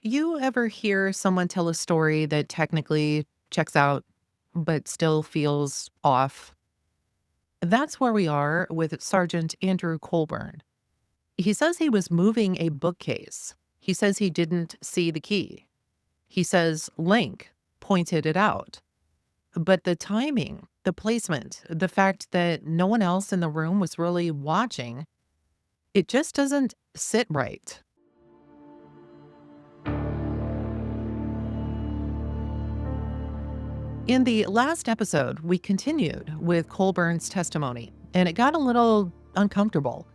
You ever hear someone tell a story that technically checks out, but still feels off? That's where we are with Sergeant Andrew Colborn. He says he was moving a bookcase. He says he didn't see the key. He says Lenk pointed it out. But the timing, the placement, the fact that no one else in the room was really watching, it just doesn't sit right. In the last episode, we continued with Colburn's testimony, and it got a little uncomfortable.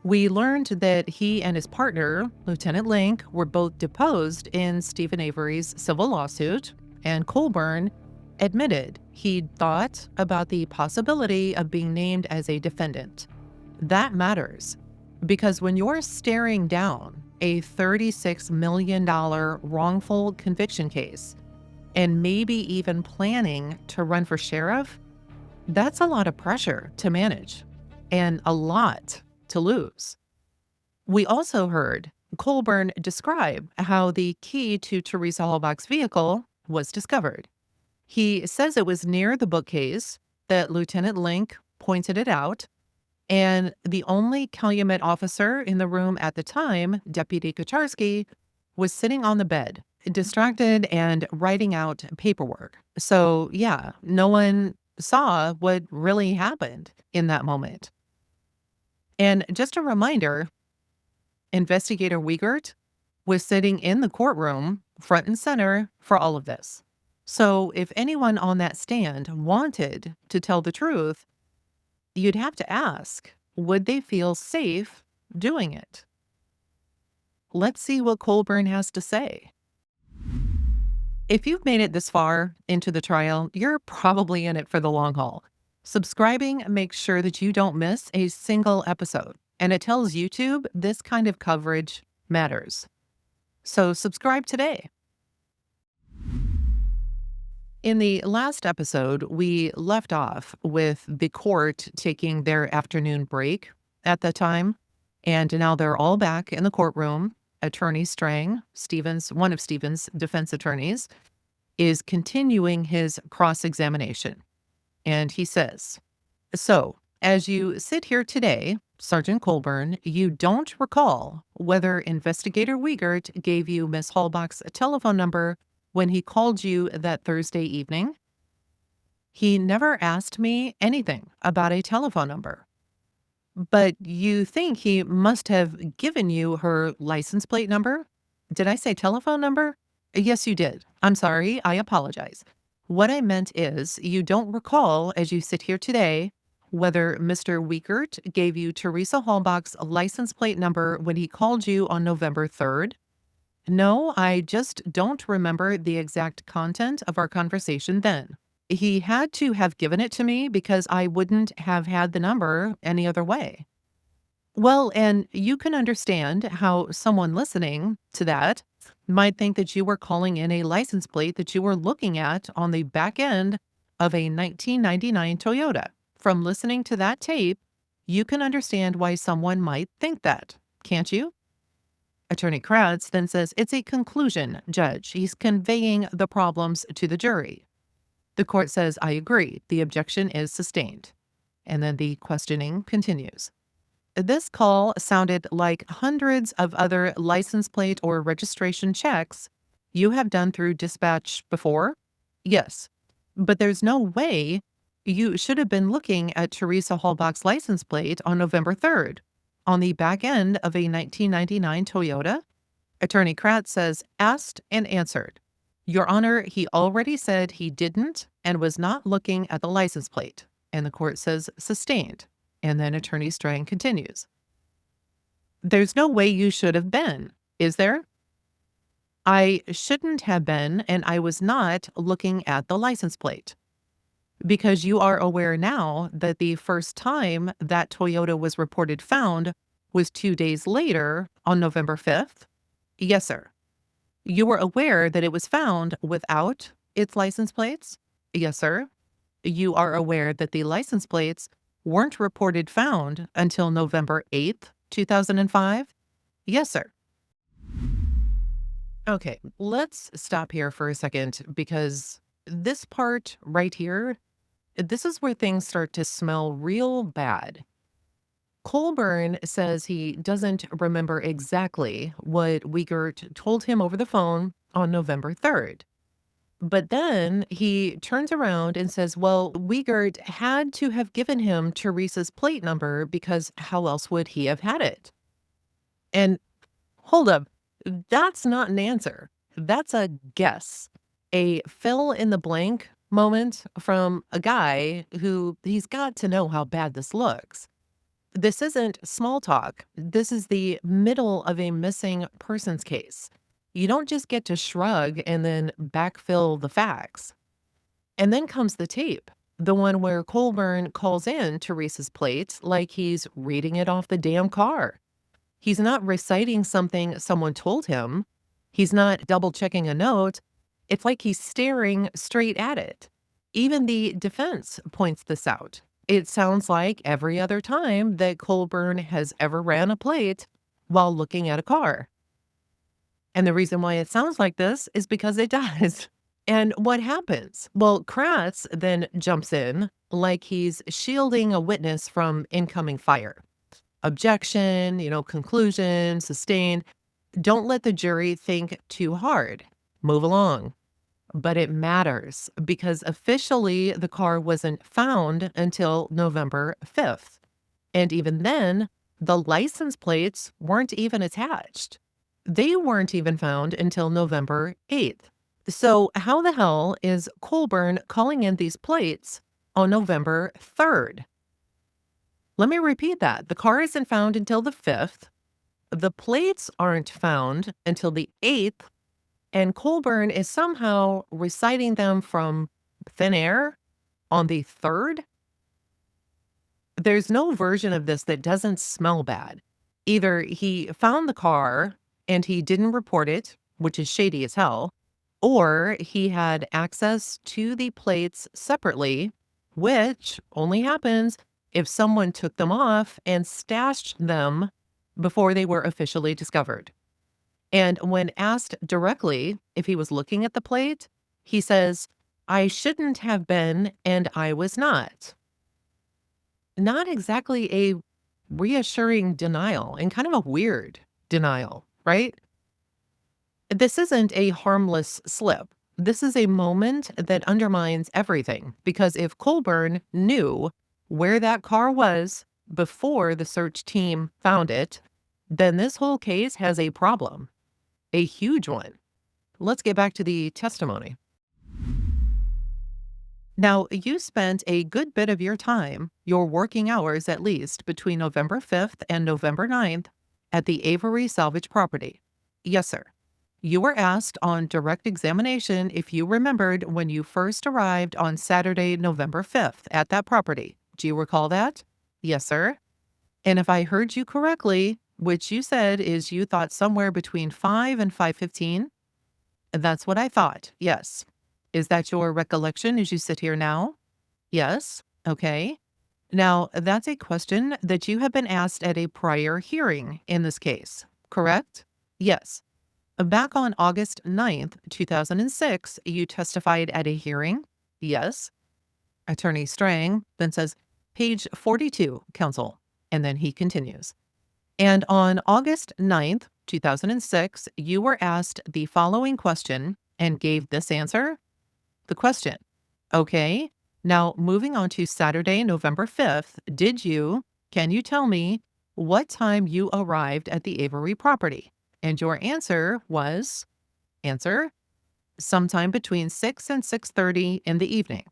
We learned that he and his partner, Lieutenant Lenk, were both deposed in Steven Avery's civil lawsuit, and Colburn admitted he'd thought about the possibility of being named as a defendant. That matters because when you're staring down a $36 million wrongful conviction case, and maybe even planning to run for sheriff, that's a lot of pressure to manage and a lot to lose. We also heard Colburn describe how the key to Teresa Halbach's vehicle was discovered. He says it was near the bookcase, that Lieutenant Lenk pointed it out, and the only Calumet officer in the room at the time, Deputy Kucharski, was sitting on the bed, distracted and writing out paperwork. So, yeah, no one saw what really happened in that moment. And just a reminder, Investigator Wiegert was sitting in the courtroom front and center for all of this. So if anyone on that stand wanted to tell the truth, you'd have to ask, would they feel safe doing it? Let's see what Colburn has to say. If you've made it this far into the trial, you're probably in it for the long haul. Subscribing makes sure that you don't miss a single episode, and it tells YouTube this kind of coverage matters. So subscribe today. In the last episode, we left off with the court taking their afternoon break at the time, and now they're all back in the courtroom. Attorney Strang, one of Steven's defense attorneys, is continuing his cross-examination. And he says, "So, as you sit here today, Sergeant Colburn, you don't recall whether Investigator Wiegert gave you Miss Halbach's telephone number when he called you that Thursday evening?" "He never asked me anything about a telephone number." "But you think he must have given you her license plate number?" "Did I say telephone number?" "Yes, you did. I'm sorry. I apologize. What I meant is you don't recall, as you sit here today, whether Mr. Wiegert gave you Teresa Halbach's license plate number when he called you on November 3rd? "No, I just don't remember the exact content of our conversation then. He had to have given it to me because I wouldn't have had the number any other way." Well, and you can understand how someone listening to that might think that you were calling in a license plate that you were looking at on the back end of a 1999 Toyota. From listening to that tape, you can understand why someone might think that, can't you? Attorney Kratz then says, "It's a conclusion, Judge. He's conveying the problems to the jury." The court says, "I agree. The objection is sustained." And then the questioning continues. "This call sounded like hundreds of other license plate or registration checks you have done through dispatch before?" "Yes. But there's no way you should have been looking at Teresa Halbach's license plate on November 3rd on the back end of a 1999 Toyota?" Attorney Kratz says, "Asked and answered. Your Honor, he already said he didn't and was not looking at the license plate." And the court says, "Sustained." And then Attorney Strang continues. "There's no way you should have been, is there?" "I shouldn't have been, and I was not looking at the license plate. Because you are aware now that the first time that Toyota was reported found was 2 days later on November 5th? "Yes, sir." "You were aware that it was found without its license plates?" "Yes, sir." "You are aware that the license plates weren't reported found until November 8th, 2005? "Yes, sir." Okay, let's stop here for a second because this part right here, this is where things start to smell real bad. Colburn says he doesn't remember exactly what Wiegert told him over the phone on November 3rd. But then he turns around and says, well, Wiegert had to have given him Teresa's plate number because how else would he have had it? And hold up, that's not an answer. That's a guess, a fill in the blank moment from a guy who he's got to know how bad this looks. This isn't small talk. This is the middle of a missing persons case. You don't just get to shrug and then backfill the facts. And then comes the tape, the one where Colburn calls in Teresa's plate like he's reading it off the damn car. He's not reciting something someone told him. He's not double checking a note. It's like he's staring straight at it. Even the defense points this out. It sounds like every other time that Colburn has ever ran a plate while looking at a car. And the reason why it sounds like this is because it does. And what happens? Well, Kratz then jumps in like he's shielding a witness from incoming fire. Objection, conclusion, sustained. Don't let the jury think too hard. Move along. But it matters because officially the car wasn't found until November 5th. And even then, the license plates weren't even attached. They weren't even found until November 8th. So, how the hell is Colburn calling in these plates on November 3rd? Let me repeat that. The car isn't found until the 5th. The plates aren't found until the 8th. And Colburn is somehow reciting them from thin air on the 3rd. There's no version of this that doesn't smell bad. Either he found the car and he didn't report it, which is shady as hell, or he had access to the plates separately, which only happens if someone took them off and stashed them before they were officially discovered. And when asked directly if he was looking at the plate, he says, I shouldn't have been, and I was not. Not exactly a reassuring denial and kind of a weird denial, right? This isn't a harmless slip. This is a moment that undermines everything because if Colburn knew where that car was before the search team found it, then this whole case has a problem, a huge one. Let's get back to the testimony. Now, you spent a good bit of your time, your working hours at least, between November 5th and November 9th at the Avery salvage property. Yes, sir. You were asked on direct examination if you remembered when you first arrived on Saturday, November 5th at that property. Do you recall that? Yes, sir. And if I heard you correctly, which you said is you thought somewhere between 5 and 5:15? That's what I thought. Yes. Is that your recollection as you sit here now? Yes. Okay. Now, that's a question that you have been asked at a prior hearing in this case, correct? Yes. Back on August 9th, 2006, you testified at a hearing? Yes. Attorney Strang then says, page 42, counsel. And then he continues. And on August 9th, 2006, you were asked the following question and gave this answer. The question, okay, now moving on to Saturday, November 5th, can you tell me what time you arrived at the Avery property? And your answer was, sometime between 6 and 6:30 in the evening.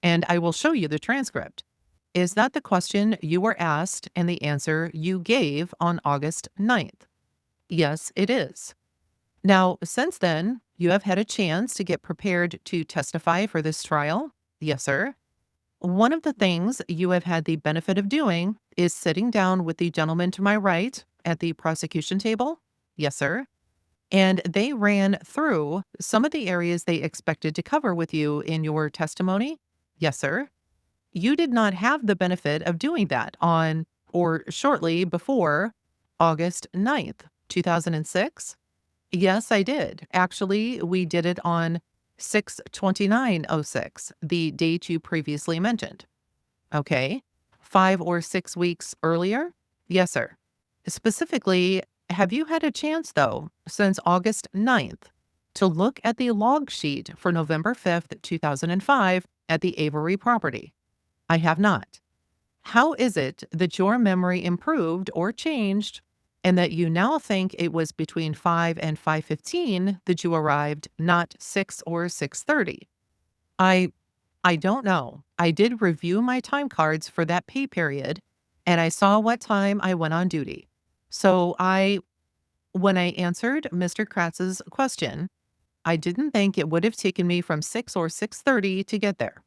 And I will show you the transcript. Is that the question you were asked and the answer you gave on August 9th? Yes, it is. Now, since then, you have had a chance to get prepared to testify for this trial? Yes, sir. One of the things you have had the benefit of doing is sitting down with the gentleman to my right at the prosecution table? Yes, sir. And they ran through some of the areas they expected to cover with you in your testimony? Yes, sir. You did not have the benefit of doing that on or shortly before August 9th, 2006? Yes, I did. Actually, we did it on 6/29/06, the date you previously mentioned. Okay. 5 or 6 weeks earlier? Yes, sir. Specifically, have you had a chance, though, since August 9th, to look at the log sheet for November 5th, 2005 at the Avery property? I have not. How is it that your memory improved or changed and that you now think it was between 5 and 5:15 that you arrived, not 6 or 6:30? I I don't know. I did review my time cards for that pay period and I saw what time I went on duty. So when I answered Mr. Kratz's question, I didn't think it would have taken me from 6 or 6:30 to get there.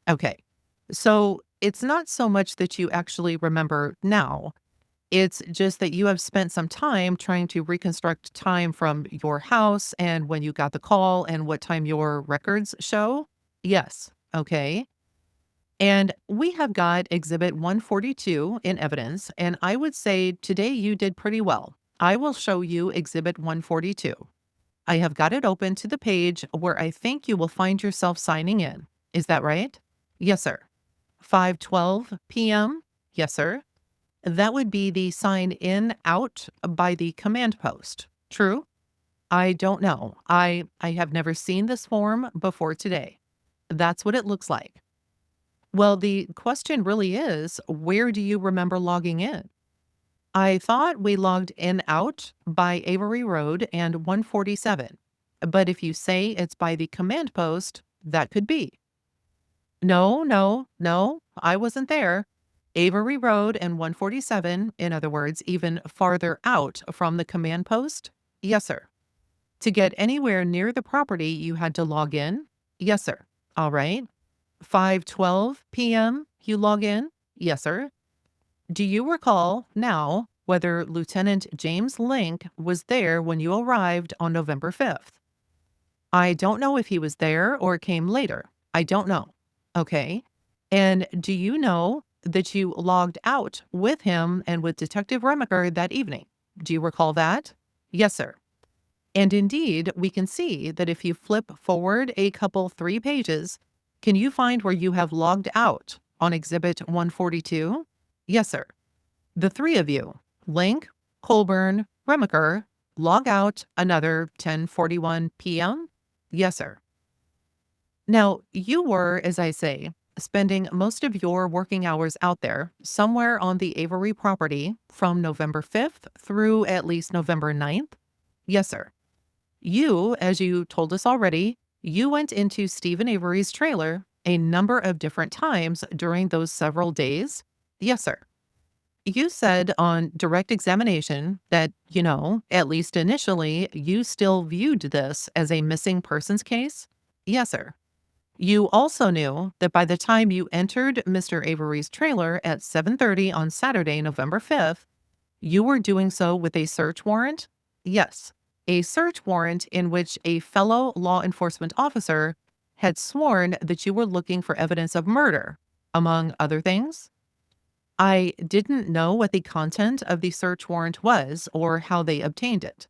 Okay. So it's not so much that you actually remember now. It's just that you have spent some time trying to reconstruct time from your house and when you got the call and what time your records show. Yes. Okay. And we have got Exhibit 142 in evidence, and I would say today you did pretty well. I will show you Exhibit 142. I have got it open to the page where I think you will find yourself signing in. Is that right? Yes, sir. 5:12 p.m. Yes, sir. That would be the sign in out by the command post. True? I don't know. I have never seen this form before today. That's what it looks like. Well, the question really is, where do you remember logging in? I thought we logged in out by Avery Road and 147. But if you say it's by the command post, that could be. No, no, no, I wasn't there. Avery Road and 147, in other words, even farther out from the command post? Yes, sir. To get anywhere near the property, you had to log in? Yes, sir. All right. 5:12 p.m., you log in? Yes, sir. Do you recall now whether Lieutenant James Lenk was there when you arrived on November 5th? I don't know if he was there or came later. I don't know. Okay. And do you know that you logged out with him and with Detective Remacher that evening? Do you recall that? Yes, sir. And indeed, we can see that if you flip forward a couple 3 pages, can you find where you have logged out on Exhibit 142? Yes, sir. The 3 of you, Lenk, Colborn, Remacher, log out another 10:41 p.m.? Yes, sir. Now, you were, as I say, spending most of your working hours out there somewhere on the Avery property from November 5th through at least November 9th? Yes, sir. You, as you told us already, you went into Steven Avery's trailer a number of different times during those several days? Yes, sir. You said on direct examination that, at least initially, you still viewed this as a missing persons case? Yes, sir. You also knew that by the time you entered Mr. Avery's trailer at 7:30 on Saturday, November 5th, you were doing so with a search warrant? Yes, a search warrant in which a fellow law enforcement officer had sworn that you were looking for evidence of murder, among other things. I didn't know what the content of the search warrant was or how they obtained it.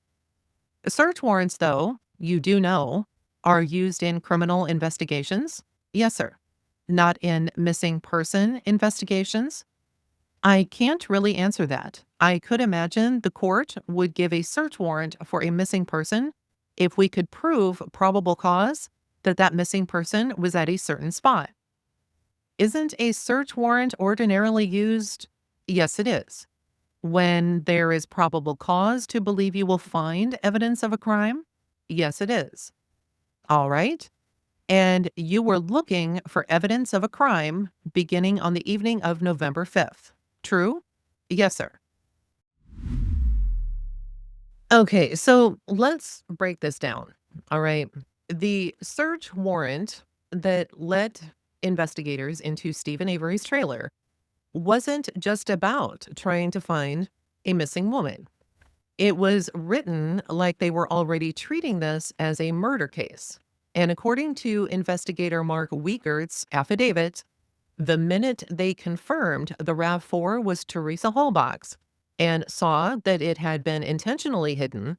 Search warrants, though, you do know, are used in criminal investigations. Yes, sir. Not in missing person investigations. I can't really answer that. I could imagine the court would give a search warrant for a missing person if we could prove probable cause that that missing person was at a certain spot. Isn't a search warrant ordinarily used? Yes, it is. When there is probable cause to believe you will find evidence of a crime? Yes, it is. All right. And you were looking for evidence of a crime beginning on the evening of November 5th. True? Yes, sir. Okay, so let's break this down. All right. The search warrant that let investigators into Stephen Avery's trailer wasn't just about trying to find a missing woman. It was written like they were already treating this as a murder case. And according to investigator Mark Wiegert's affidavit, the minute they confirmed the RAV4 was Teresa Holbach's and saw that it had been intentionally hidden,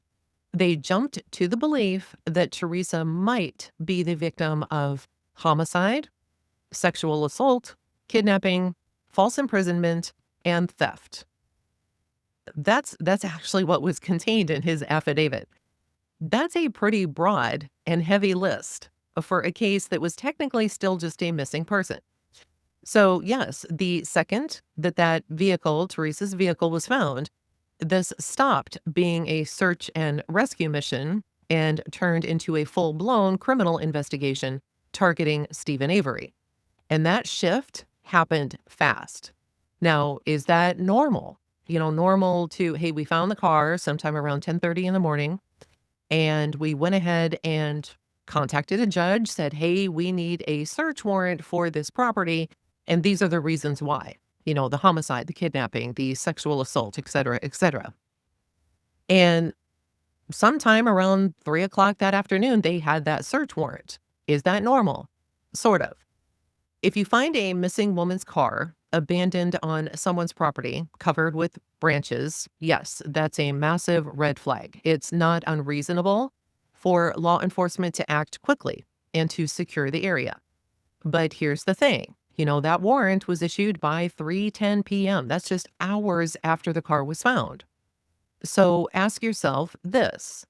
They jumped to the belief that Teresa might be the victim of homicide, sexual assault, kidnapping, false imprisonment, and theft. That's actually what was contained in his affidavit. That's a pretty broad and heavy list for a case that was technically still just a missing person. So, yes, the second that vehicle, Teresa's vehicle, was found, this stopped being a search and rescue mission and turned into a full-blown criminal investigation targeting Steven Avery. And that shift happened fast. Now, is that normal? Normal to, hey, we found the car sometime around 10:30 in the morning, and we went ahead and contacted a judge, said, hey, we need a search warrant for this property, and these are the reasons why. The homicide, the kidnapping, the sexual assault, et cetera, et cetera. And sometime around 3 o'clock that afternoon, they had that search warrant. Is that normal? Sort of. If you find a missing woman's car abandoned on someone's property, covered with branches, yes, that's a massive red flag. It's not unreasonable for law enforcement to act quickly and to secure the area. But here's the thing. That warrant was issued by 3:10 p.m. That's just hours after the car was found. So ask yourself this: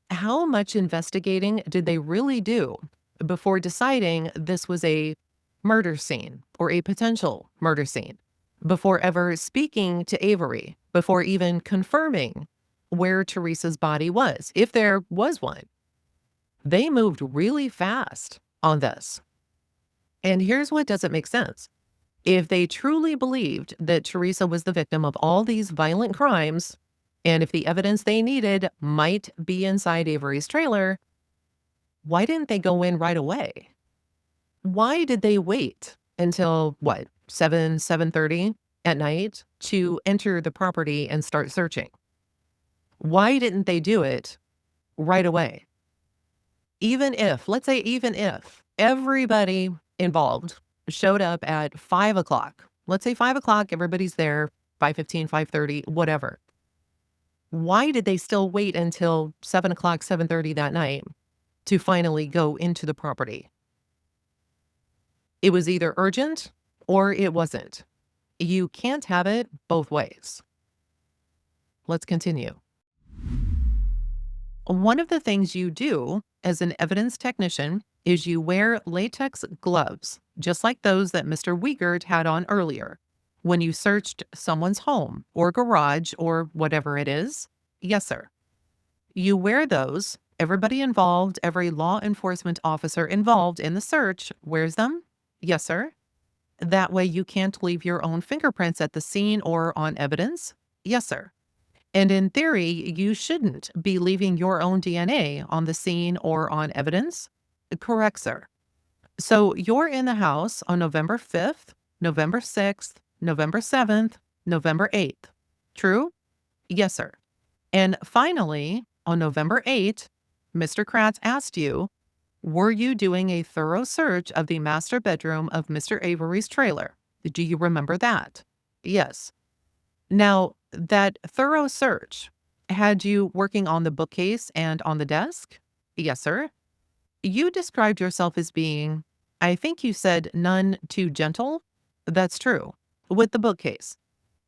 how much investigating did they really do before deciding this was a murder scene or a potential murder scene, before ever speaking to Avery, before even confirming where Teresa's body was, if there was one? They moved really fast on this. And here's what doesn't make sense. If they truly believed that Teresa was the victim of all these violent crimes, and if the evidence they needed might be inside Avery's trailer, why didn't they go in right away? Why did they wait until, 7:30 at night to enter the property and start searching? Why didn't they do it right away? Let's say even if everybody involved showed up at 5 o'clock, let's say 5 o'clock, everybody's there, 5:15, 5:30, whatever. Why did they still wait until 7 o'clock, 7:30 that night to finally go into the property? It was either urgent or it wasn't. You can't have it both ways. Let's continue. One of the things you do as an evidence technician is you wear latex gloves, just like those that Mr. Wiegert had on earlier when you searched someone's home or garage or whatever it is. Yes, sir. You wear those. Everybody involved, every law enforcement officer involved in the search wears them. Yes, sir. That way you can't leave your own fingerprints at the scene or on evidence. Yes, sir. And in theory, you shouldn't be leaving your own DNA on the scene or on evidence. Correct, sir. So you're in the house on November 5th, November 6th, November 7th, November 8th. True? Yes, sir. And finally, on November 8th, Mr. Kratz asked you, were you doing a thorough search of the master bedroom of Mr. Avery's trailer? Do you remember that? Yes. Now, that thorough search had you working on the bookcase and on the desk? Yes, sir. You described yourself as being, I think you said, none too gentle. That's true. With the bookcase.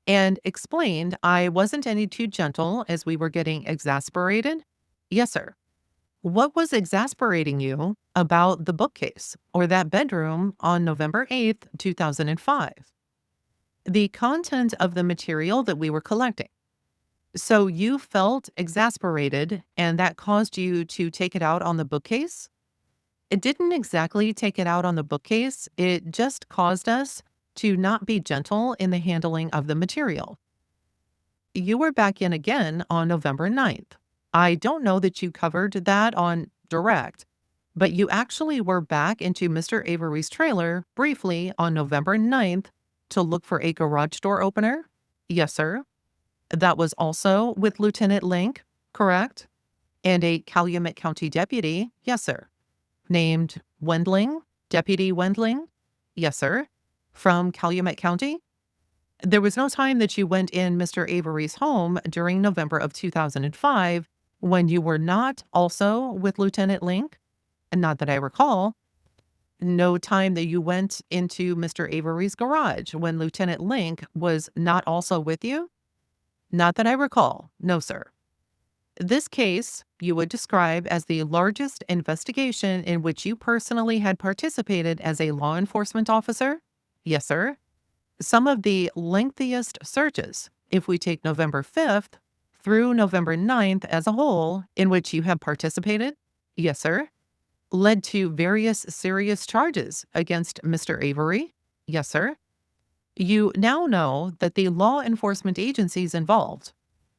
And explained I wasn't any too gentle as we were getting exasperated. Yes, sir. What was exasperating you about the bookcase or that bedroom on November 8th, 2005? The content of the material that we were collecting. So you felt exasperated and that caused you to take it out on the bookcase? It didn't exactly take it out on the bookcase. It just caused us to not be gentle in the handling of the material. You were back in again on November 9th. I don't know that you covered that on direct, but you actually were back into Mr. Avery's trailer briefly on November 9th to look for a garage door opener. Yes, sir. That was also with Lieutenant Lenk, correct? And a Calumet County deputy. Yes, sir. Named Wendling, Deputy Wendling. Yes, sir. From Calumet County. There was no time that you went in Mr. Avery's home during November of 2005 when you were not also with Lieutenant Link? Not that I recall. No time that you went into Mr. Avery's garage when Lieutenant Link was not also with you? Not that I recall. No, sir. This case you would describe as the largest investigation in which you personally had participated as a law enforcement officer? Yes, sir. Some of the lengthiest searches, if we take November 5th through November 9th as a whole, in which you have participated? Yes, sir. Led to various serious charges against Mr. Avery? Yes, sir. You now know that the law enforcement agencies involved,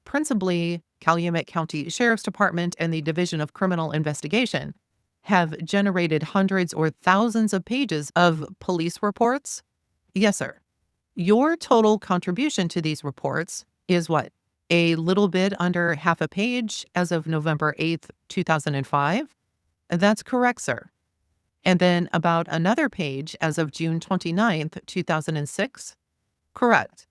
principally Calumet County Sheriff's Department and the Division of Criminal Investigation, have generated hundreds or thousands of pages of police reports? Yes, sir. Your total contribution to these reports is what? A little bit under half a page as of November 8th, 2005? That's correct, sir. And then about another page as of June 29th, 2006? Correct.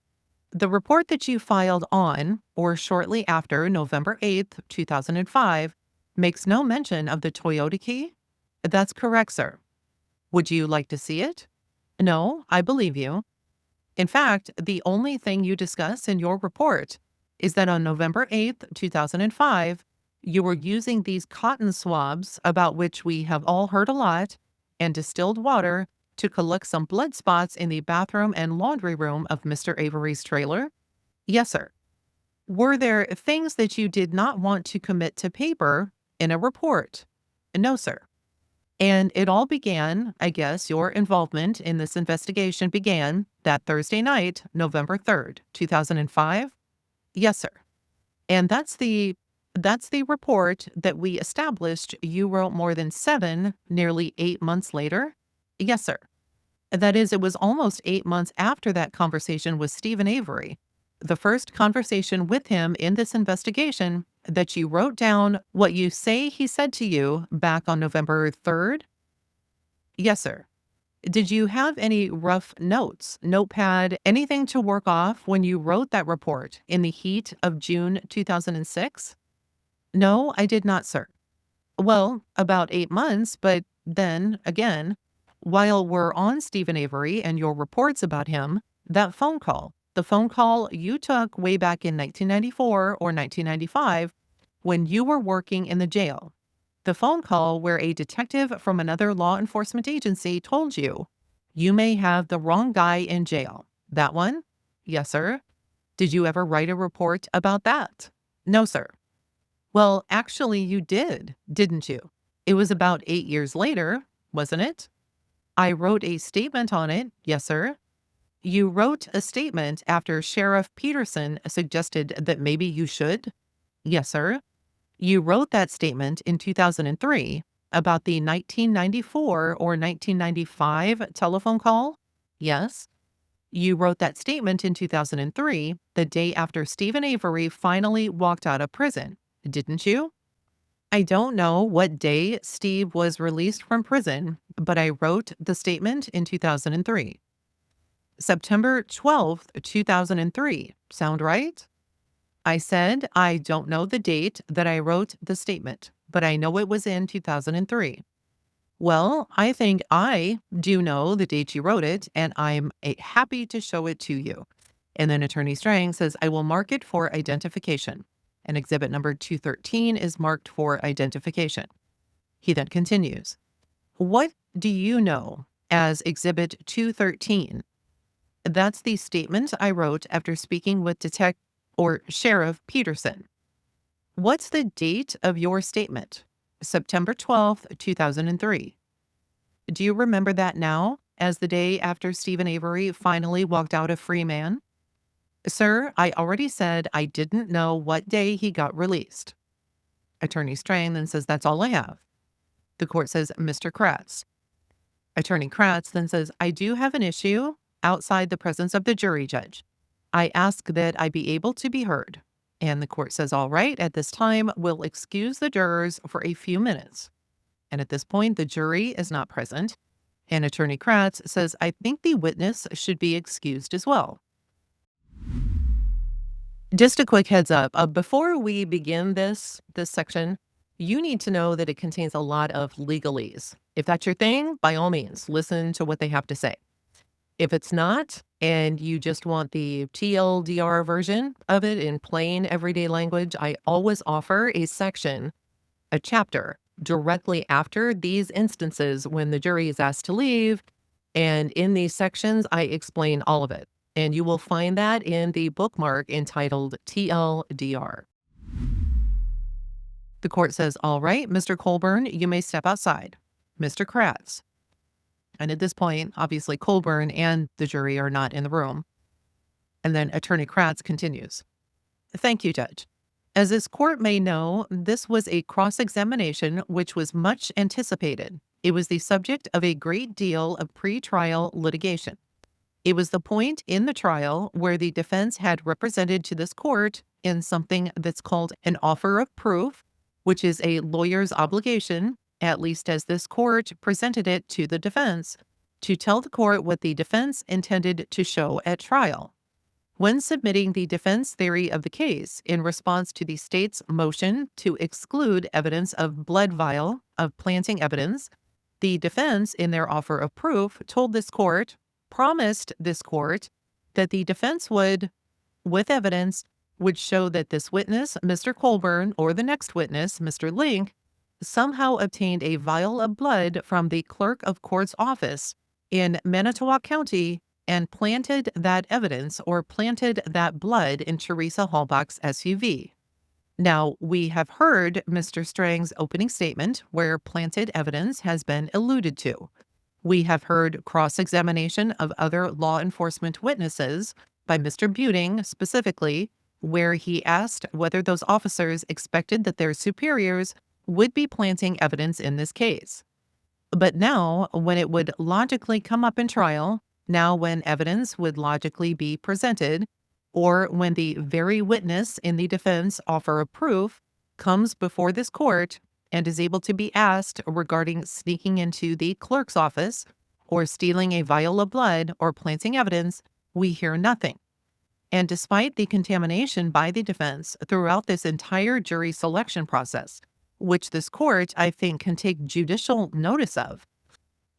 The report that you filed on or shortly after November 8th, 2005 makes no mention of the Toyota key? That's correct, sir. Would you like to see it? No, I believe you. In fact, the only thing you discuss in your report is that on November 8th, 2005, you were using these cotton swabs about which we have all heard a lot and distilled water to collect some blood spots in the bathroom and laundry room of Mr. Avery's trailer? Yes, sir. Were there things that you did not want to commit to paper in a report? No, sir. And it all began, I guess, your involvement in this investigation began that Thursday night, November 3rd, 2005? Yes, sir. And that's the report that we established you wrote more than 7, nearly 8 months later? Yes, sir. That is, it was almost 8 months after that conversation with Steven Avery, the first conversation with him in this investigation, that you wrote down what you say he said to you back on November 3rd? Yes, sir. Did you have any rough notes, notepad, anything to work off when you wrote that report in the heat of June 2006? No, I did not, sir. Well, about 8 months, but then again, while we're on Steven Avery and your reports about him, the phone call you took way back in 1994 or 1995 when you were working in the jail, the phone call where a detective from another law enforcement agency told you you may have the wrong guy in jail. That one? Yes, sir. Did you ever write a report about that? No, sir. Well, actually, you did, didn't you? It was about 8 years later, wasn't it? I wrote a statement on it. Yes, sir. You wrote a statement after Sheriff Peterson suggested that maybe you should? Yes, sir. You wrote that statement in 2003 about the 1994 or 1995 telephone call? Yes. You wrote that statement in 2003, the day after Steven Avery finally walked out of prison, didn't you? I don't know what day Steve was released from prison, but I wrote the statement in 2003. September 12th, 2003. Sound right? I said I don't know the date that I wrote the statement, but I know it was in 2003. Well, I think I do know the date you wrote it, and I'm happy to show it to you. And then Attorney Strang says, I will mark it for identification. And exhibit number 213 is marked for identification. He then continues, what do you know as exhibit 213? That's the statement I wrote after speaking with Sheriff Peterson. What's the date of your statement? September 12th, 2003. Do you remember that now as the day after Steven Avery finally walked out a free man? Sir, I already said I didn't know what day he got released. Attorney Strang then says, that's all I have. The court says, Mr. Kratz. Attorney Kratz then says, I do have an issue outside the presence of the jury judge. I ask that I be able to be heard. And the court says, all right, at this time, we'll excuse the jurors for a few minutes. And at this point, the jury is not present. And Attorney Kratz says, I think the witness should be excused as well. Just a quick heads up, before we begin this section, you need to know that it contains a lot of legalese. If that's your thing, by all means, listen to what they have to say. If it's not, and you just want the TLDR version of it in plain everyday language, I always offer a section, a chapter, directly after these instances when the jury is asked to leave. And in these sections, I explain all of it. And you will find that in the bookmark entitled TLDR. The court says, "All right, Mr. Colborn, you may step outside." Mr. Kratz. And at this point, obviously, Colborn and the jury are not in the room. And then Attorney Kratz continues. "Thank you, Judge. As this court may know, this was a cross-examination which was much anticipated. It was the subject of a great deal of pre-trial litigation. It was the point in the trial where the defense had represented to this court in something that's called an offer of proof, which is a lawyer's obligation, at least as this court presented it to the defense, to tell the court what the defense intended to show at trial. When submitting the defense theory of the case in response to the state's motion to exclude evidence of blood vial of planting evidence, the defense, in their offer of proof, told this court, promised this court, that the defense would, with evidence, would show that this witness, Mr. Colborn, or the next witness, Mr. Lenk, somehow obtained a vial of blood from the clerk of court's office in Manitowoc County and planted that evidence or planted that blood in Teresa Halbach's SUV. Now, we have heard Mr. Strang's opening statement where planted evidence has been alluded to. We have heard cross-examination of other law enforcement witnesses by Mr. Buting specifically, where he asked whether those officers expected that their superiors would be planting evidence in this case. But now, when it would logically come up in trial, now when evidence would logically be presented, or when the very witness in the defense offer of proof comes before this court and is able to be asked regarding sneaking into the clerk's office or stealing a vial of blood or planting evidence, we hear nothing. And despite the contamination by the defense throughout this entire jury selection process, which this court, I think, can take judicial notice of,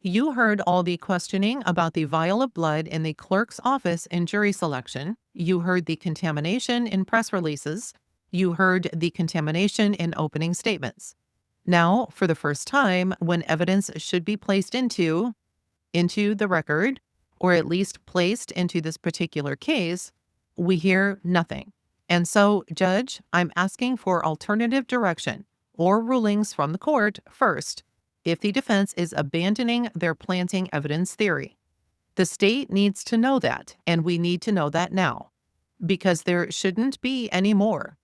you heard all the questioning about the vial of blood in the clerk's office in jury selection. You heard the contamination in press releases. You heard the contamination in opening statements. Now, for the first time, when evidence should be placed into the record, or at least placed into this particular case, we hear nothing. And so, Judge, I'm asking for alternative direction or rulings from the court first, if the defense is abandoning their planting evidence theory. The state needs to know that, and we need to know that now, because there shouldn't be any more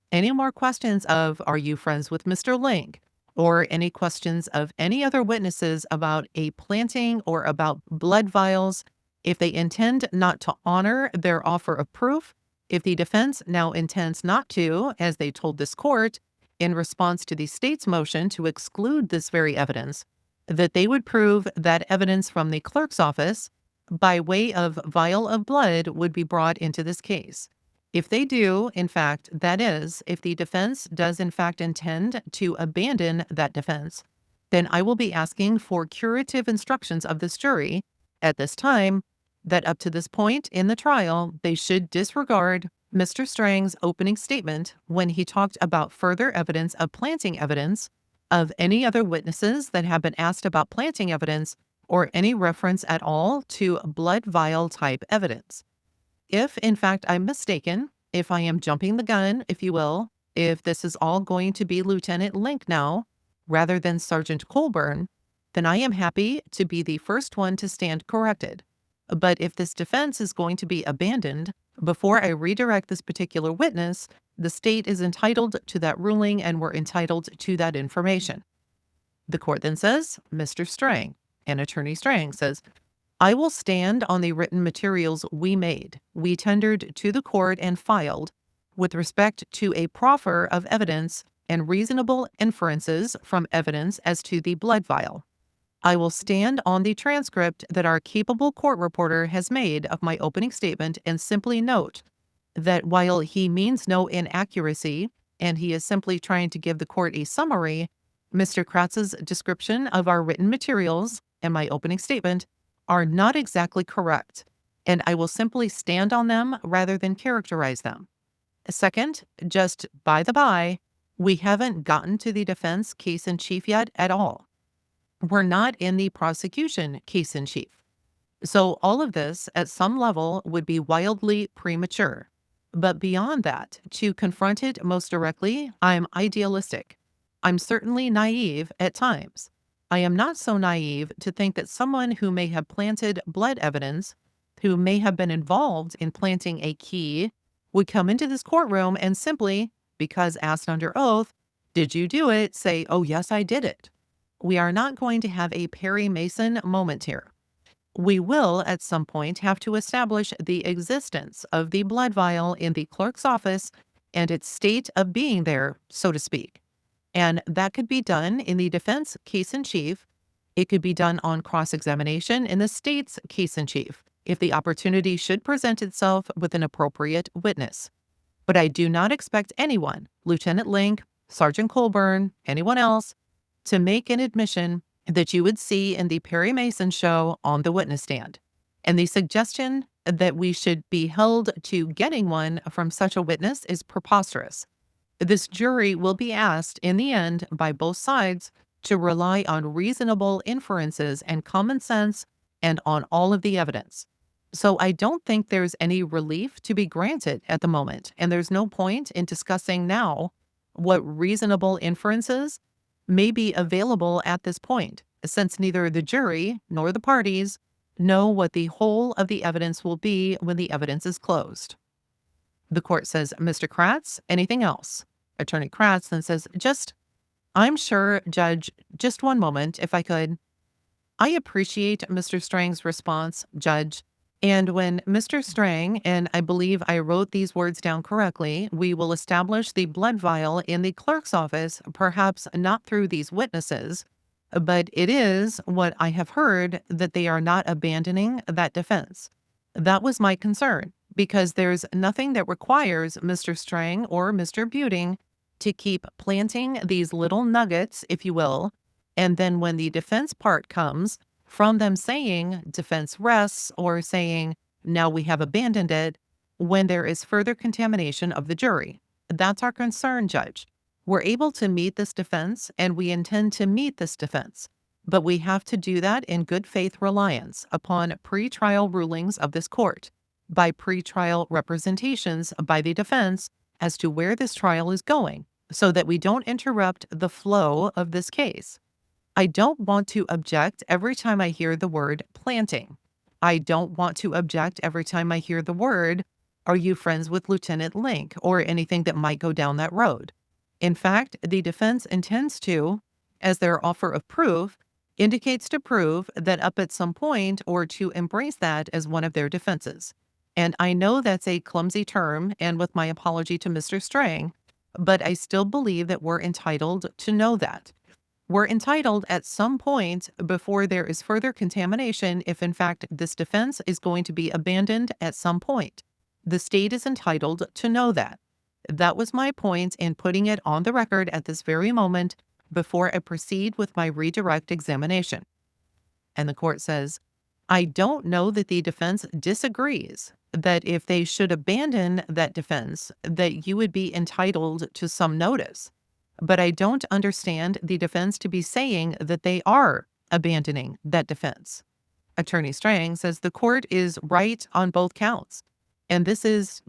questions of, are you friends with Mr. Lenk? Or any questions of any other witnesses about a planting or about blood vials. If they intend not to honor their offer of proof, if the defense now intends not to, as they told this court, in response to the state's motion to exclude this very evidence, that they would prove that evidence from the clerk's office by way of vial of blood would be brought into this case. If they do, in fact, that is, if the defense does in fact intend to abandon that defense, then I will be asking for curative instructions of this jury at this time that up to this point in the trial, they should disregard Mr. Strang's opening statement when he talked about further evidence of planting evidence of any other witnesses that have been asked about planting evidence or any reference at all to blood vial type evidence. If, in fact, I'm mistaken, if I am jumping the gun, if you will, if this is all going to be Lieutenant Lenk now, rather than Sergeant Colborn, then I am happy to be the first one to stand corrected. But if this defense is going to be abandoned before I redirect this particular witness, the state is entitled to that ruling and we're entitled to that information. The court then says, Mr. Strang, and Attorney Strang says, I will stand on the written materials we tendered to the court and filed with respect to a proffer of evidence and reasonable inferences from evidence as to the blood vial. I will stand on the transcript that our capable court reporter has made of my opening statement and simply note that while he means no inaccuracy and he is simply trying to give the court a summary, Mr. Kratz's description of our written materials and my opening statement are not exactly correct, and I will simply stand on them rather than characterize them. Second, just by the by, we haven't gotten to the defense case in chief yet at all. We're not in the prosecution case in chief. So all of this at some level would be wildly premature. But beyond that, to confront it most directly, I'm idealistic. I'm certainly naive at times. I am not so naive to think that someone who may have planted blood evidence, who may have been involved in planting a key, would come into this courtroom and simply, because asked under oath, "Did you do it?" say, "Oh, yes, I did it." We are not going to have a Perry Mason moment here. We will, at some point, have to establish the existence of the blood vial in the clerk's office and its state of being there, so to speak. And that could be done in the defense case in chief. It could be done on cross-examination in the state's case in chief, if the opportunity should present itself with an appropriate witness. But I do not expect anyone, Lieutenant Lenk, Sergeant Colborn, anyone else, to make an admission that you would see in the Perry Mason show on the witness stand. And the suggestion that we should be held to getting one from such a witness is preposterous. This jury will be asked in the end by both sides to rely on reasonable inferences and common sense and on all of the evidence. So I don't think there's any relief to be granted at the moment, and there's no point in discussing now what reasonable inferences may be available at this point, since neither the jury nor the parties know what the whole of the evidence will be when the evidence is closed. The court says, "Mr. Kratz, anything else?" Attorney Kratz then says, "I'm sure, Judge, just one moment, if I could." I appreciate Mr. Strang's response, Judge. And when Mr. Strang, and I believe I wrote these words down correctly, we will establish the blood vial in the clerk's office, perhaps not through these witnesses, but it is what I have heard that they are not abandoning that defense. That was my concern, because there's nothing that requires Mr. Strang or Mr. Buting to keep planting these little nuggets, if you will, and then when the defense part comes, from them saying defense rests or saying now we have abandoned it when there is further contamination of the jury. That's our concern, Judge. We're able to meet this defense and we intend to meet this defense, but we have to do that in good faith reliance upon pretrial rulings of this court, by pretrial representations by the defense as to where this trial is going, so that we don't interrupt the flow of this case. I don't want to object every time I hear the word planting. I don't want to object every time I hear the word, "Are you friends with Lieutenant Lenk?" or anything that might go down that road. In fact, the defense intends to, as their offer of proof indicates, to prove that up at some point or to embrace that as one of their defenses. And I know that's a clumsy term, and with my apology to Mr. Strang, but I still believe that we're entitled to know that. We're entitled at some point before there is further contamination, if in fact this defense is going to be abandoned at some point. The state is entitled to know that. That was my point in putting it on the record at this very moment before I proceed with my redirect examination. And the court says, "I don't know that the defense disagrees that if they should abandon that defense, that you would be entitled to some notice. But I don't understand the defense to be saying that they are abandoning that defense." Attorney Strang says the court is right on both counts. And this is,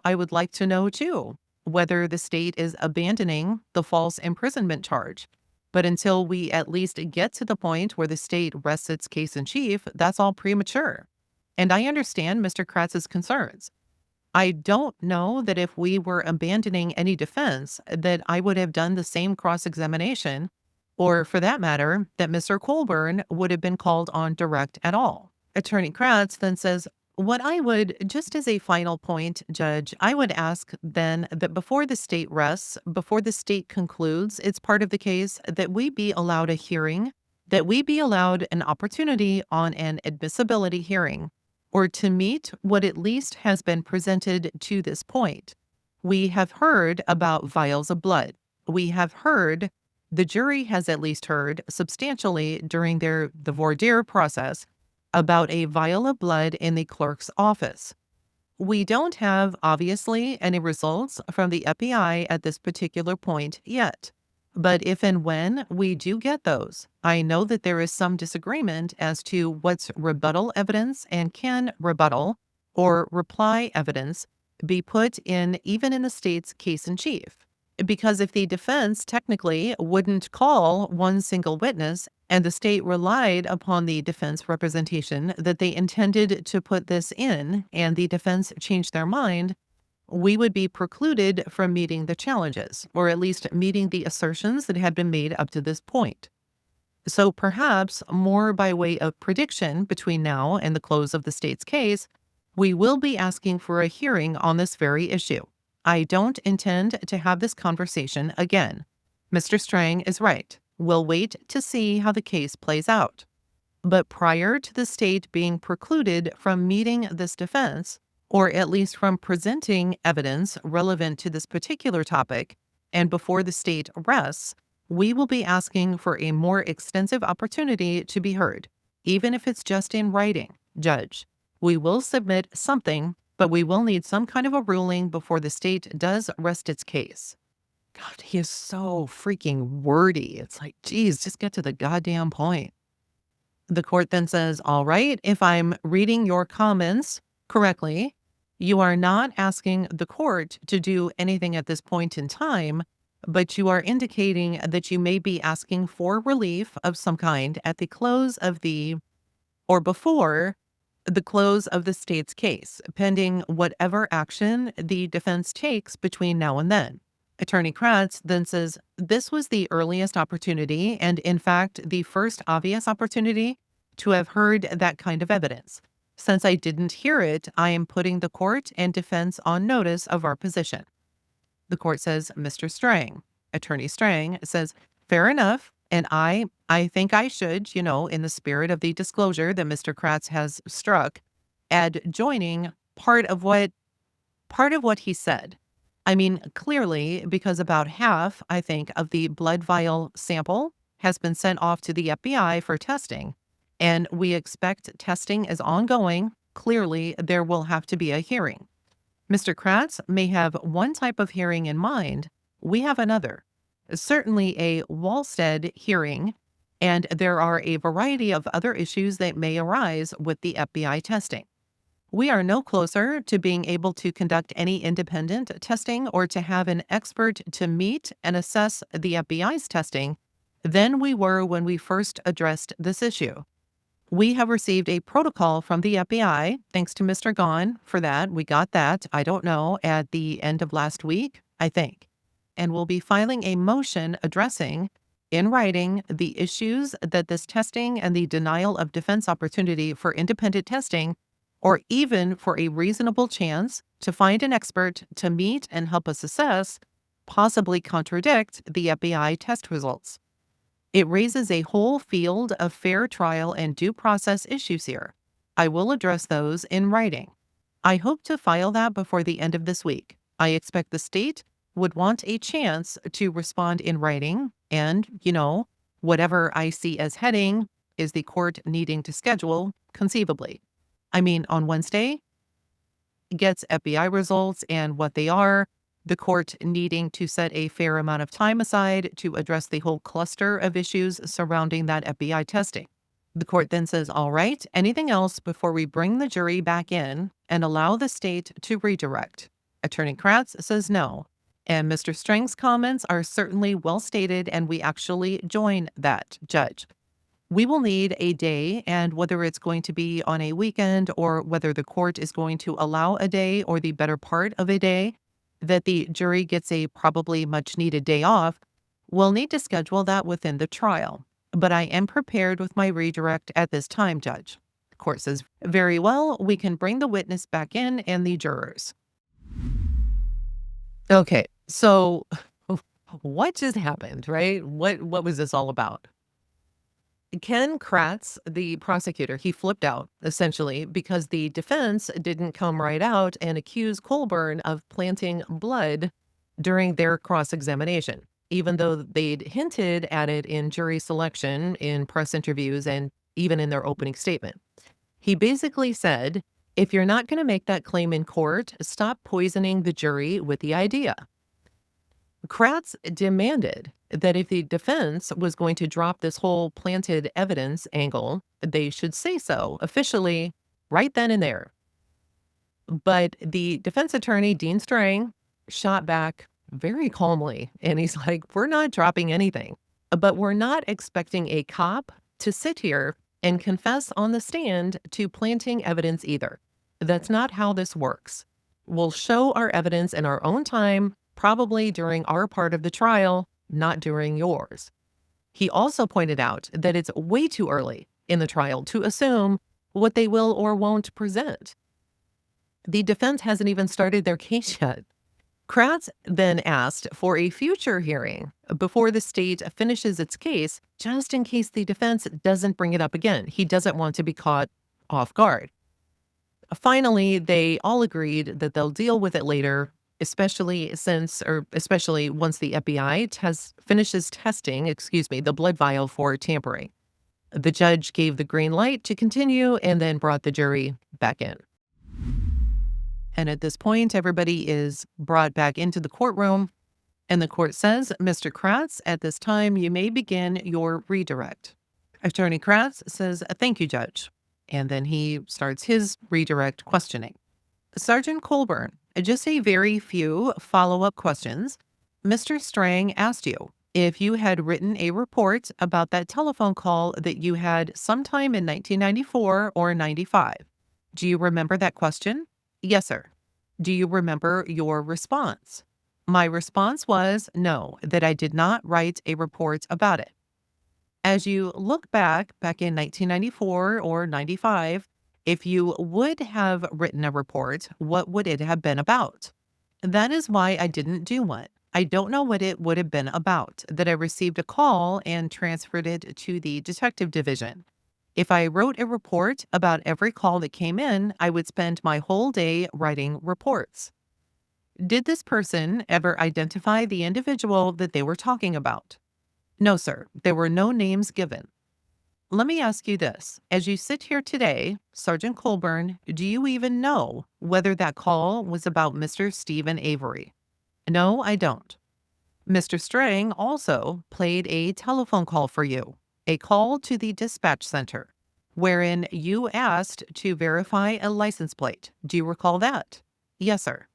I would like to know too, whether the state is abandoning the false imprisonment charge. But until we at least get to the point where the state rests its case in chief, that's all premature. And I understand Mr. Kratz's concerns. I don't know that if we were abandoning any defense, that I would have done the same cross-examination, or for that matter, that Mr. Colborn would have been called on direct at all. Attorney Kratz then says, "What I would, just as a final point, Judge, I would ask then that before the state rests, before the state concludes its part of the case, that we be allowed a hearing, that we be allowed an opportunity on an admissibility hearing or to meet what at least has been presented to this point. We have heard about vials of blood. We have heard, the jury has at least heard substantially during the voir dire process about a vial of blood in the clerk's office. We don't have, obviously, any results from the FBI at this particular point yet. But if and when we do get those, I know that there is some disagreement as to what's rebuttal evidence and can rebuttal or reply evidence be put in even in the state's case in chief. Because if the defense technically wouldn't call one single witness and the state relied upon the defense representation that they intended to put this in and the defense changed their mind, we would be precluded from meeting the challenges, or at least meeting the assertions that had been made up to this point. So perhaps more by way of prediction between now and the close of the state's case, we will be asking for a hearing on this very issue. I don't intend to have this conversation again. Mr. Strang is right. We'll wait to see how the case plays out. But prior to the state being precluded from meeting this defense, or at least from presenting evidence relevant to this particular topic, and before the state rests, we will be asking for a more extensive opportunity to be heard, even if it's just in writing. Judge, we will submit something, but we will need some kind of a ruling before the state does rest its case. God, he is so freaking wordy. It's like, geez, just get to the goddamn point. The court then says, all right, if I'm reading your comments correctly, you are not asking the court to do anything at this point in time, but you are indicating that you may be asking for relief of some kind at the close of or before the close of the state's case, pending whatever action the defense takes between now and then. Attorney Kratz then says, this was the earliest opportunity and, in fact, the first obvious opportunity to have heard that kind of evidence. Since I didn't hear it, I am putting the court and defense on notice of our position. The court says, Mr. Strang. Attorney Strang says, fair enough, and I think I should, in the spirit of the disclosure that Mr. Kratz has struck, add joining part of what he said. I mean, clearly, because about half, I think, of the blood vial sample has been sent off to the FBI for testing, and we expect testing is ongoing. Clearly, there will have to be a hearing. Mr. Kratz may have one type of hearing in mind. We have another. Certainly a Walstead hearing, and there are a variety of other issues that may arise with the FBI testing. We are no closer to being able to conduct any independent testing or to have an expert to meet and assess the FBI's testing than we were when we first addressed this issue. We have received a protocol from the FBI, thanks to Mr. Gahn for that. We got that, I don't know, at the end of last week, I think. And we'll be filing a motion addressing, in writing, the issues that this testing and the denial of defense opportunity for independent testing, or even for a reasonable chance to find an expert to meet and help us assess, possibly contradict the FBI test results. It raises a whole field of fair trial and due process issues here. I will address those in writing. I hope to file that before the end of this week. I expect the state would want a chance to respond in writing, and, whatever I see as heading is the court needing to schedule, conceivably. I mean, on Wednesday, gets FBI results and what they are, the court needing to set a fair amount of time aside to address the whole cluster of issues surrounding that FBI testing. The court then says, all right, anything else before we bring the jury back in and allow the state to redirect? Attorney Kratz says no. And Mr. Strang's comments are certainly well stated, and we actually join that, Judge. We will need a day, and whether it's going to be on a weekend or whether the court is going to allow a day or the better part of a day, that the jury gets a probably much needed day off, we'll need to schedule that within the trial. But I am prepared with my redirect at this time, Judge. The court says, very well, we can bring the witness back in and the jurors. Okay, so what just happened, right? What was this all about? Ken Kratz, the prosecutor, he flipped out essentially because the defense didn't come right out and accuse Colborn of planting blood during their cross examination, even though they'd hinted at it in jury selection, in press interviews, and even in their opening statement. He basically said, if you're not going to make that claim in court, stop poisoning the jury with the idea. Kratz demanded that if the defense was going to drop this whole planted evidence angle, they should say so officially right then and there. But the defense attorney, Dean Strang, shot back very calmly. And he's like, we're not dropping anything, but we're not expecting a cop to sit here and confess on the stand to planting evidence either. That's not how this works. We'll show our evidence in our own time, probably during our part of the trial, not during yours. He also pointed out that it's way too early in the trial to assume what they will or won't present. The defense hasn't even started their case yet. Kratz then asked for a future hearing before the state finishes its case, just in case the defense doesn't bring it up again. He doesn't want to be caught off guard. Finally, they all agreed that they'll deal with it later, especially once the FBI finishes testing, the blood vial for tampering. The judge gave the green light to continue and then brought the jury back in. And at this point, everybody is brought back into the courtroom, and the court says, Mr. Kratz, at this time, you may begin your redirect. Attorney Kratz says, thank you, Judge. And then he starts his redirect questioning. Sergeant Colborn, just a very few follow-up questions. Mr. Strang asked you if you had written a report about that telephone call that you had sometime in 1994 or 95. Do you remember that question? Yes, sir. Do you remember your response? My response was no, that I did not write a report about it. As you look back in 1994 or 95, if you would have written a report, what would it have been about? That is why I didn't do one. I don't know what it would have been about, that I received a call and transferred it to the detective division. If I wrote a report about every call that came in, I would spend my whole day writing reports. Did this person ever identify the individual that they were talking about? No, sir. There were no names given. Let me ask you this. As you sit here today, Sergeant Colborn, do you even know whether that call was about Mr. Steven Avery? No, I don't. Mr. Strang also played a telephone call for you, a call to the dispatch center, wherein you asked to verify a license plate. Do you recall that? Yes, sir.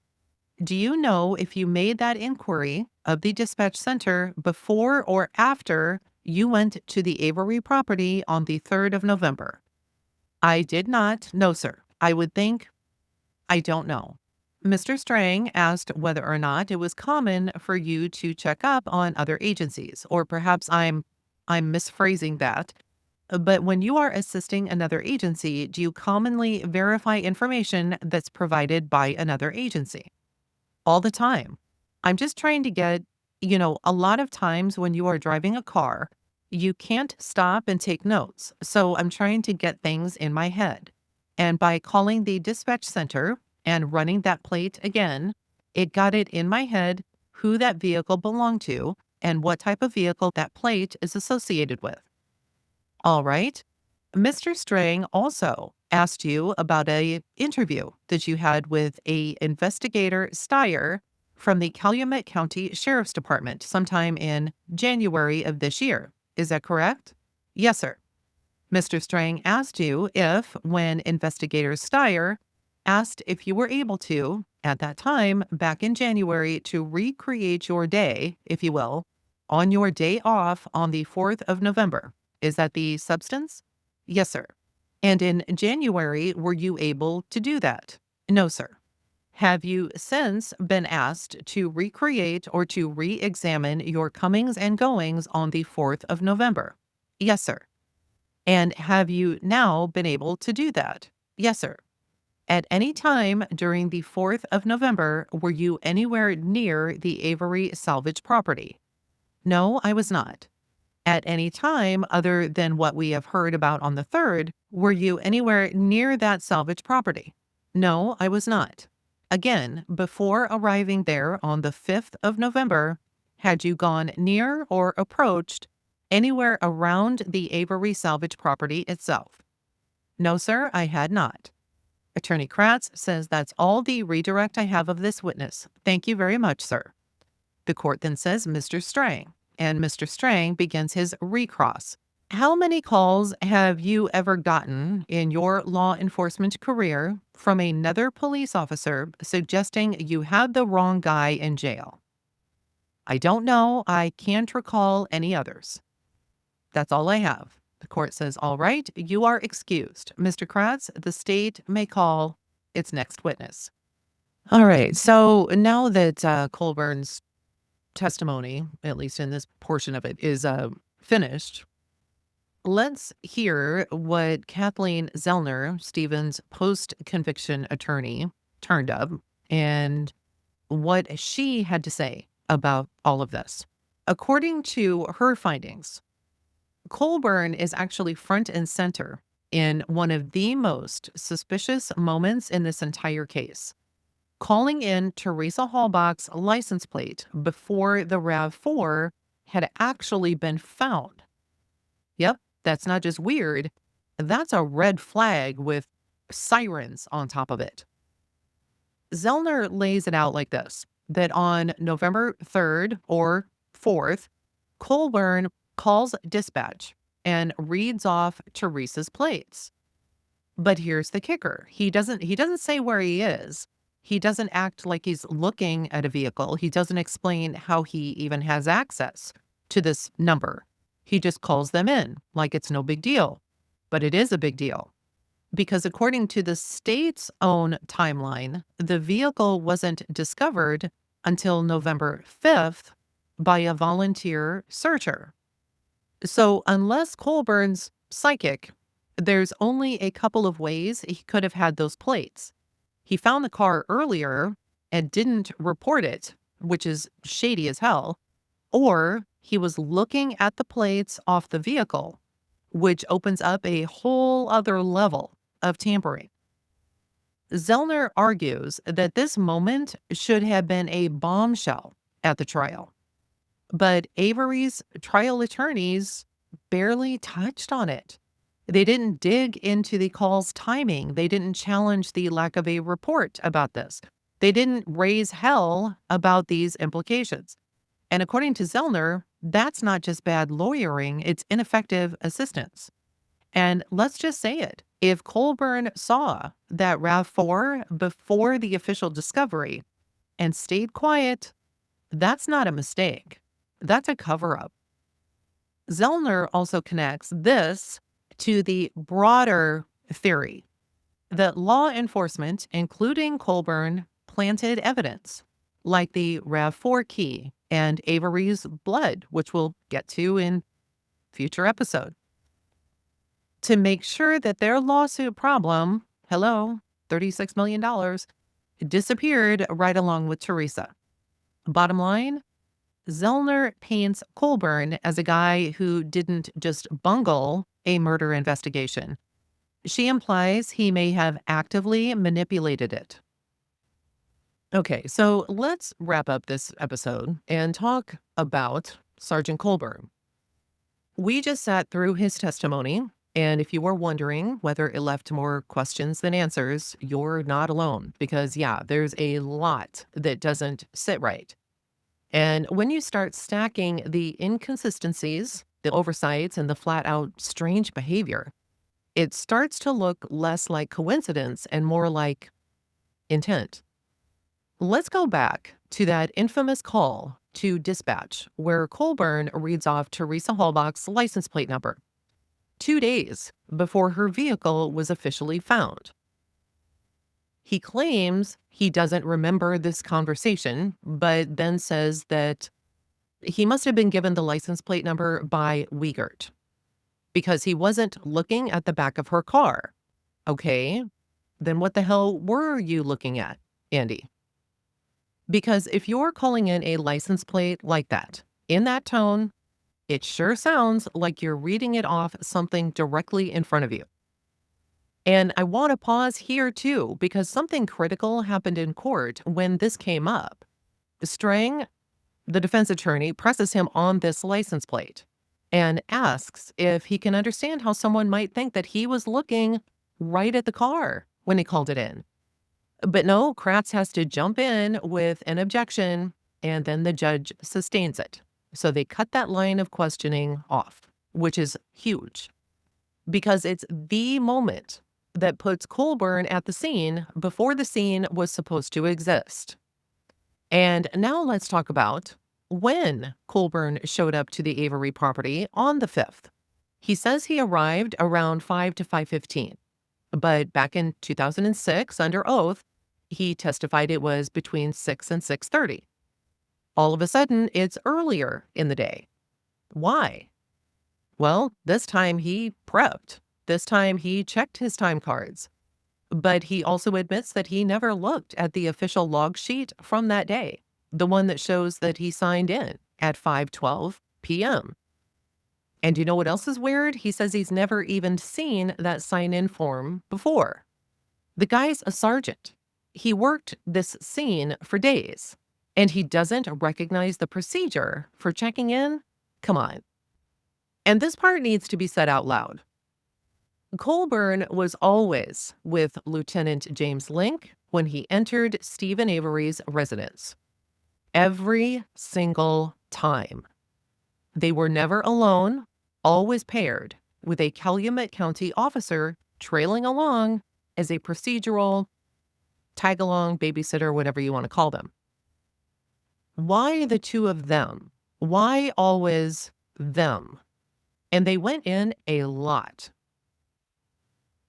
Do you know if you made that inquiry of the dispatch center before or after you went to the Avery property on the 3rd of November? I did not. No, sir. I would think. I don't know. Mr. Strang asked whether or not it was common for you to check up on other agencies, or perhaps I'm misphrasing that. But when you are assisting another agency, do you commonly verify information that's provided by another agency? All the time. I'm just trying to get, a lot of times when you are driving a car, you can't stop and take notes. So I'm trying to get things in my head. And by calling the dispatch center and running that plate again, it got it in my head who that vehicle belonged to and what type of vehicle that plate is associated with. All right. Mr. Strang also asked you about a interview that you had with a investigator Steyer from the Calumet County Sheriff's Department sometime in January of this year. Is that correct? Yes, sir. Mr. Strang asked you if, when investigator Steyer asked if you were able to, at that time, back in January, to recreate your day, if you will, on your day off on the 4th of November. Is that the substance? Yes, sir. And in January, were you able to do that? No, sir. Have you since been asked to recreate or to re-examine your comings and goings on the 4th of November? Yes, sir. And have you now been able to do that? Yes, sir. At any time during the 4th of November, were you anywhere near the Avery salvage property? No, I was not. At any time other than what we have heard about on the 3rd, were you anywhere near that salvage property? No, I was not. Again, before arriving there on the 5th of November, had you gone near or approached anywhere around the Avery salvage property itself? No, sir, I had not. Attorney Kratz says that's all the redirect I have of this witness. Thank you very much, sir. The court then says, Mr. Strang, and Mr. Strang begins his recross. How many calls have you ever gotten in your law enforcement career from another police officer suggesting you had the wrong guy in jail? I don't know. I can't recall any others. That's all I have. The court says, all right, you are excused. Mr. Kratz, the state may call its next witness. All right. So now that Colborn's testimony, at least in this portion of it, is finished, let's hear what Kathleen Zellner, Steven's post-conviction attorney, turned up and what she had to say about all of this. According to her findings, Colborn is actually front and center in one of the most suspicious moments in this entire case, calling in Teresa Halbach's license plate before the RAV4 had actually been found. Yep, that's not just weird. That's a red flag with sirens on top of it. Zellner lays it out like this, that on November 3rd or 4th, Colborn calls dispatch and reads off Teresa's plates. But here's the kicker. He doesn't say where he is. He doesn't act like he's looking at a vehicle. He doesn't explain how he even has access to this number. He just calls them in like it's no big deal. But it is a big deal. Because according to the state's own timeline, the vehicle wasn't discovered until November 5th by a volunteer searcher. So unless Colborn's psychic, there's only a couple of ways he could have had those plates. He found the car earlier and didn't report it, which is shady as hell, or he was looking at the plates off the vehicle, which opens up a whole other level of tampering. Zellner argues that this moment should have been a bombshell at the trial, but Avery's trial attorneys barely touched on it. They didn't dig into the call's timing. They didn't challenge the lack of a report about this. They didn't raise hell about these implications. And according to Zellner, that's not just bad lawyering, it's ineffective assistance. And let's just say it. If Colborn saw that RAV4 before the official discovery and stayed quiet, that's not a mistake. That's a cover-up. Zellner also connects this to the broader theory that law enforcement, including Colborn, planted evidence, like the RAV4 key and Avery's blood, which we'll get to in future episode, to make sure that their lawsuit problem, hello, $36 million, disappeared right along with Teresa. Bottom line, Zellner paints Colborn as a guy who didn't just bungle a murder investigation. She implies he may have actively manipulated it. Okay, so let's wrap up this episode and talk about Sergeant Colborn. We just sat through his testimony, and if you were wondering whether it left more questions than answers, you're not alone, because yeah, there's a lot that doesn't sit right. And when you start stacking the inconsistencies, the oversights, and the flat-out strange behavior, it starts to look less like coincidence and more like intent. Let's go back to that infamous call to dispatch where Colborn reads off Teresa Halbach's license plate number 2 days before her vehicle was officially found. He claims he doesn't remember this conversation, but then says that he must have been given the license plate number by Wiegert because he wasn't looking at the back of her car. Okay, then what the hell were you looking at, Andy? Because if you're calling in a license plate like that, in that tone, It sure sounds like you're reading it off something directly in front of you. And I want to pause here too, because something critical happened in court when this came up. Strang, the defense attorney, presses him on this license plate and asks if he can understand how someone might think that he was looking right at the car when he called it in. But no, Kratz has to jump in with an objection, and then the judge sustains it. So they cut that line of questioning off, which is huge because it's the moment that puts Colborn at the scene before the scene was supposed to exist. And now let's talk about when Colborn showed up to the Avery property on the 5th. He says he arrived around 5 to 5:15, but back in 2006, under oath, he testified it was between 6 and 6:30. All of a sudden, it's earlier in the day. Why? Well, this time he prepped. This time he checked his time cards. But he also admits that he never looked at the official log sheet from that day, the one that shows that he signed in at 5:12 p.m. And you know what else is weird? He says he's never even seen that sign-in form before. The guy's a sergeant. He worked this scene for days, and he doesn't recognize the procedure for checking in? Come on. And this part needs to be said out loud. Colborn was always with Lieutenant James Lenk when he entered Steven Avery's residence. Every single time. They were never alone, always paired with a Calumet County officer trailing along as a procedural, tag-along, babysitter, whatever you want to call them. Why the two of them? Why always them? And they went in a lot.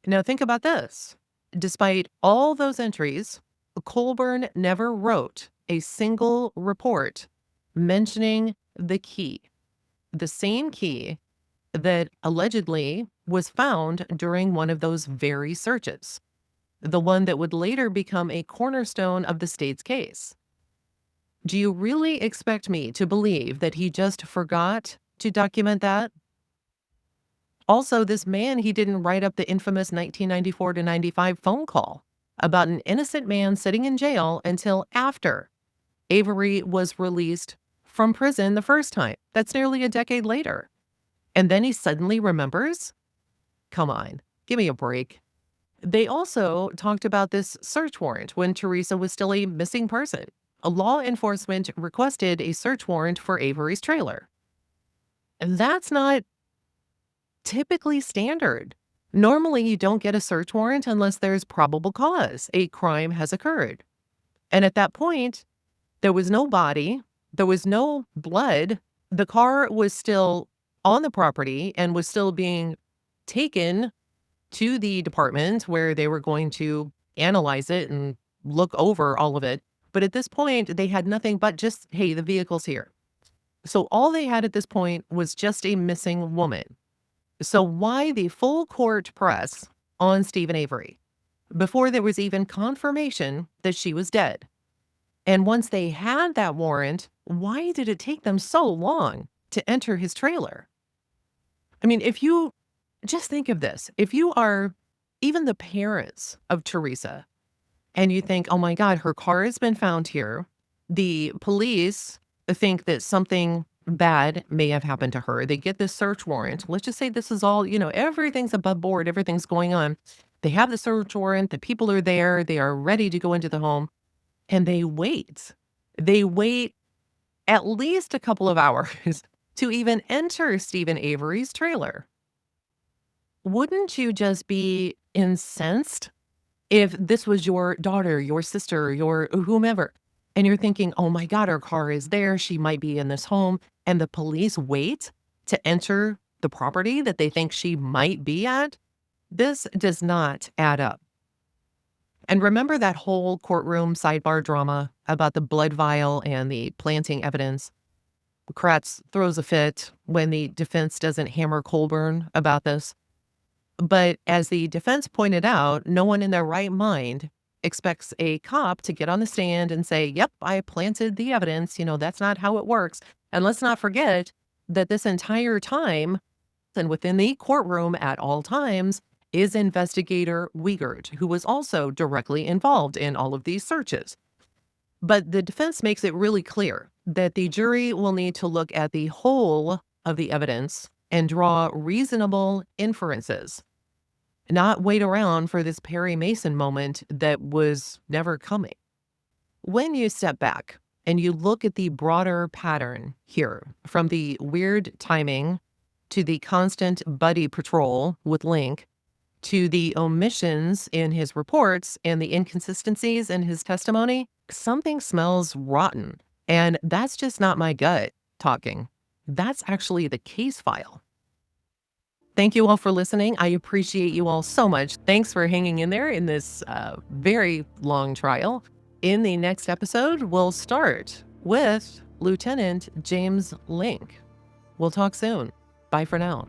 Now think about this. Despite all those entries, Colborn never wrote a single report mentioning the key, the same key that allegedly was found during one of those very searches, the one that would later become a cornerstone of the state's case. Do you really expect me to believe that he just forgot to document that? Also, this man, he didn't write up the infamous 1994 to 95 phone call about an innocent man sitting in jail until after Avery was released from prison the first time. That's nearly a decade later. And then he suddenly remembers? Come on, give me a break. They also talked about this search warrant when Teresa was still a missing person. Law enforcement requested a search warrant for Avery's trailer. And that's not typically standard. Normally, you don't get a search warrant unless there's probable cause a crime has occurred. And at that point, there was no body, there was no blood. The car was still on the property and was still being taken to the department where they were going to analyze it and look over all of it. But at this point, they had nothing but just, hey, the vehicle's here. So all they had at this point was just a missing woman. So why the full court press on Steven Avery before there was even confirmation that she was dead? And once they had that warrant, why did it take them so long to enter his trailer? I mean, if you just think of this, if you are even the parents of Teresa and you think, oh my God, her car has been found here. The police think that something bad may have happened to her. They get this search warrant. Let's just say this is all, everything's above board. Everything's going on. They have the search warrant. The people are there. They are ready to go into the home. And they wait. They wait at least a couple of hours to even enter Steven Avery's trailer. Wouldn't you just be incensed if this was your daughter, your sister, your whomever, and you're thinking, oh my God, her car is there. She might be in this home. And the police wait to enter the property that they think she might be at? This does not add up. And remember that whole courtroom sidebar drama about the blood vial and the planting evidence? Kratz throws a fit when the defense doesn't hammer Colborn about this. But as the defense pointed out, no one in their right mind expects a cop to get on the stand and say, yep, I planted the evidence. That's not how it works. And let's not forget, that this entire time and within the courtroom at all times is investigator Wiegert, who was also directly involved in all of these searches. But the defense makes it really clear that the jury will need to look at the whole of the evidence and draw reasonable inferences, not wait around for this Perry Mason moment that was never coming. When you step back and you look at the broader pattern here, from the weird timing to the constant buddy patrol with Lenk, to the omissions in his reports and the inconsistencies in his testimony, something smells rotten. And that's just not my gut talking. That's actually the case file. Thank you all for listening. I appreciate you all so much. Thanks for hanging in there in this very long trial. In the next episode, we'll start with Lieutenant James Lenk. We'll talk soon. Bye for now.